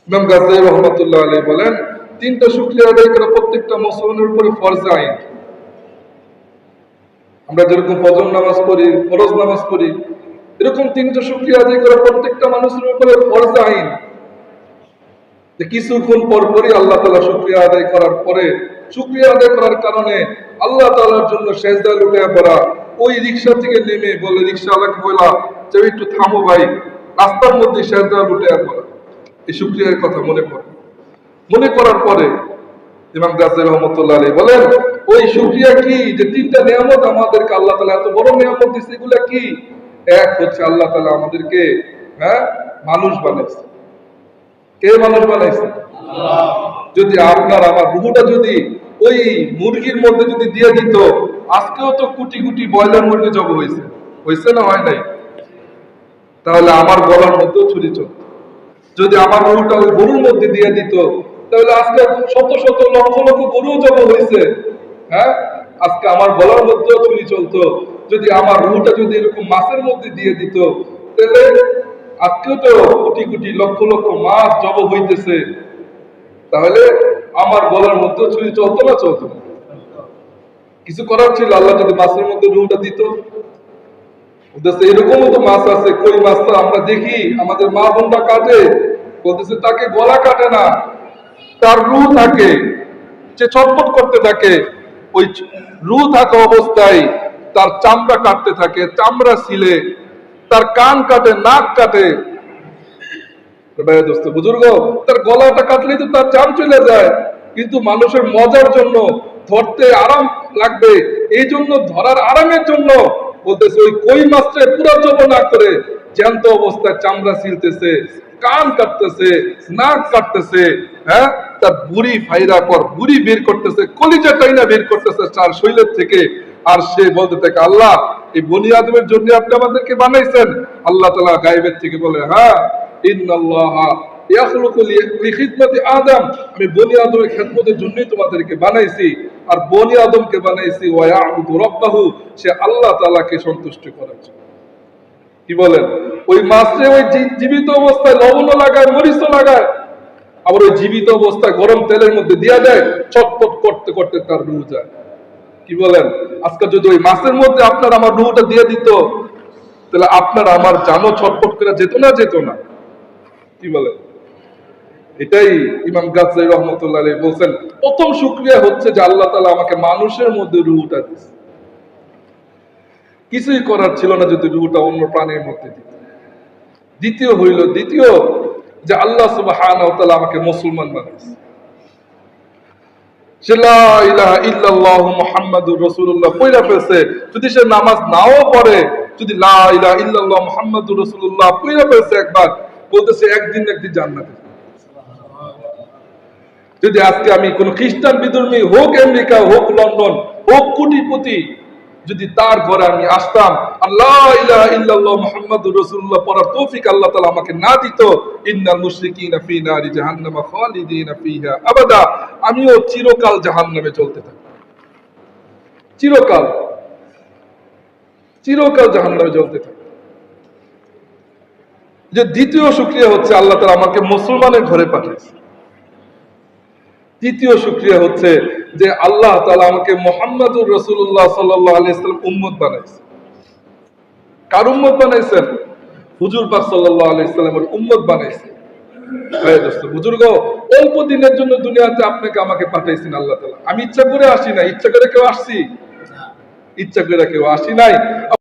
ইমাম গাজ্জালী রাহমাতুল্লাহ আলাইহি বলেন, তিনটা শুকরিয়া আদায় করা প্রত্যেকটা মুসলমানের উপরে ফরজ আইন। আমরা যেরকম ফজর নামাজ পড়ি, ফরজ নামাজ পড়ি, এরকম তিনটা শুকরিয়া আদায় করা প্রত্যেকটা মানুষের উপরে ফরজ আইন। যে কিছুক্ষণ পর পরই আল্লাহ তাআলা শুকরিয়া আদায় করার পরে, শুকরিয়া আদায় করার কারণে আল্লাহ তাআলার জন্য সেজদায় লুটিয়ে পড়া, ওই রিকশা থেকে নেমে বলে রিকশাওয়ালাকে বলা যে একটু থামো ভাই, রাস্তার মধ্যে সেজদায় লুটিয়ে পড়া, এই শুকরিয়ার কথা মনে পড়ে। মনে করার পরে ইমাম গাজ্জালী রাহমাতুল্লাহ আলাইহি বলেন, ওই শুকরিয়া কি, যে তিনটা নিয়ামত আমাদেরকে আল্লাহ তাআলা এত বড় নিয়ামত দিয়েছে, এগুলা কি? এক হচ্ছে আল্লাহ তাআলা আমাদেরকে মানুষ বানাইছে। কে মানুষ বানাইছে? আল্লাহ। যদি আপনার আমার রূহটা যদি ওই মুরগির মধ্যে যদি দিয়ে দিত, আজকেও তো কোটি কোটি ব্রয়লার মুরগি জব হয়েছে, হয়েছে না হয় নাই? তাহলে আমার গলার মধ্যেও ছুরি চলত। যদি আমার রূহটা ওই গরুর মধ্যে দিয়ে দিত, তাহলে আজকে শত শত লক্ষ লক্ষ গরু জব হয়েছে। আজকে আমার গলার মধ্যেও ছুরি চলতো। যদি আমার রূহটা যদি এরকম মাছের মধ্যে দিয়ে দিত, তাহলে আজকেও তো কোটি কোটি লক্ষ লক্ষ মাছ জব হইতেছে। তাহলে আমার গলার মধ্যেও ছুরি চলতো না চলতো না? কিছু করার ছিল? আল্লাহ যদি মাছের মধ্যে রূহটা দিত। এরকমও তো মাছ আছে, কই মাছটা আমরা দেখি আমাদের মা বোনটা কাটে, বলতেছে তাকে গলা কাটে না, তার রূহ থাকে, সে ছটফট করতে থাকে। ওই রূহ থাকা অবস্থায় তার চামড়া কাটতে থাকে, চামড়া ছিলে, তার কান কাটে, নাক কাটে। বুজুর্গ, তার গলাটা কাটলেই তো তার জান চলে যায়, কিন্তু মানুষের মজার জন্য, ধরতে আরাম লাগবে এই জন্য, ধরার আরামের জন্য বলতেছে ওই কই মাছটা পুরো জব না করে জ্যান্ত অবস্থায় চামড়া ছিলতেছে, কান কাটতেছে, নাক কাটতেছে, তার বুড়ি ফাইরা পর বুড়ি বের করতেছে, কলিজা টাইনা বের করতেছে তার শরীরের থেকে। আর সে বলতে থাকে, আল্লাহ এই বনি আদমের জন্য আপনি আমাদেরকে বানাইছেন। আল্লাহ তাআলা গায়বের থেকে বলে, হ্যাঁ, ইন্নাল্লাহা ইয়াখলুকু লিখিদমাতি আদম, আমি বনি আদমের খেদমতের জন্যই তোমাদেরকে বানাইছি। আর বনি আদমকে বানাইছি ওয়া ইয়াবুদু রাব্বাহু, সে আল্লাহ তাআলাকে সন্তুষ্ট করার জন্য। কি বলেন? ওই মাছরে ওই জীবিত অবস্থায় লবণ লাগায়, মরিচ লাগায়, আবার ওই জীবিত অবস্থায় গরম তেলের মধ্যে দিয়া দেয়, ছটফট করতে করতে তার রূহ যায়। কি বলেন? আজকে যদি ওই মাছের মধ্যে আপনার আমার রূহটা দিয়ে দিত, তাহলে আপনার আমার জানো ছটফট করে যেত না? যেত না? কি বলেন? এটাই ইমাম গাজ্জালী রাহমাতুল্লাহ আলাইহি বলেন, প্রথম শুকরিয়া হচ্ছে যে আল্লাহ তাআলা আমাকে মানুষের মধ্যে রূহটা দিয়েছে। কিছুই করার ছিল না যদি রূহটা অন্য প্রাণীর মধ্যে দিত। দ্বিতীয় যে আল্লাহ সুবহানাহু ওয়া তাআলা আমাকে মুসলমান বানাইছে। সে লা ইলাহা ইল্লাল্লাহু মুহাম্মাদুর রাসূলুল্লাহ পড়া ফেলছে, যদি সে নামাজ নাও পড়ে, যদি লা ইলাহা ইল্লাল্লাহু মুহাম্মাদুর রাসূলুল্লাহ পড়া ফেলছে একবার, বলতেছে একদিন জান্নাতে। যদি আজকে আমি কোন খ্রিস্টান বিধর্মী, হোক আমেরিকা, হোক লন্ডন, হোক কোটিপতি, যদি তার ঘরে আমি আসতাম, আল্লাহ ইলাহা ইল্লাল্লাহু মুহাম্মাদুর রাসূলুল্লাহ পড়ার তৌফিক আল্লাহ তাআলা আমাকে না দিত, ইন্নাল মুশরিকিনা ফি নারি জাহান্নামা খালিদিনা ফিহা আবাদা, আমিও চিরকাল জাহান্নামে চলতে থাকব। চিরকাল জাহান্নামে জ্বলতে থাকব। যে দ্বিতীয় শুকরিয়া হচ্ছে আল্লাহ তাআলা আমাকে মুসলমানের ঘরে পাঠিয়েছে। তৃতীয় শুকরিয়া হচ্ছে যে আল্লাহ তাআলা আমাকে মুহাম্মাদুর রাসূলুল্লাহ সাল্লাল্লাহু আলাইহি ওয়াসাল্লাম উম্মত বানাইছে। কার উম্মত বানাইছেন? হুজুর পাক সাল্লাল্লাহু আলাইহি ওয়াসাল্লামের উম্মত বানাইছে। বুজুর্গ, অল্প দিনের জন্য দুনিয়াতে আপনাকে আমাকে পাঠাইছেন আল্লাহ তাআলা। আমি ইচ্ছা করে আসি নাই, ইচ্ছা করে কেউ আসছি? ইচ্ছা করে কেউ আসি নাই।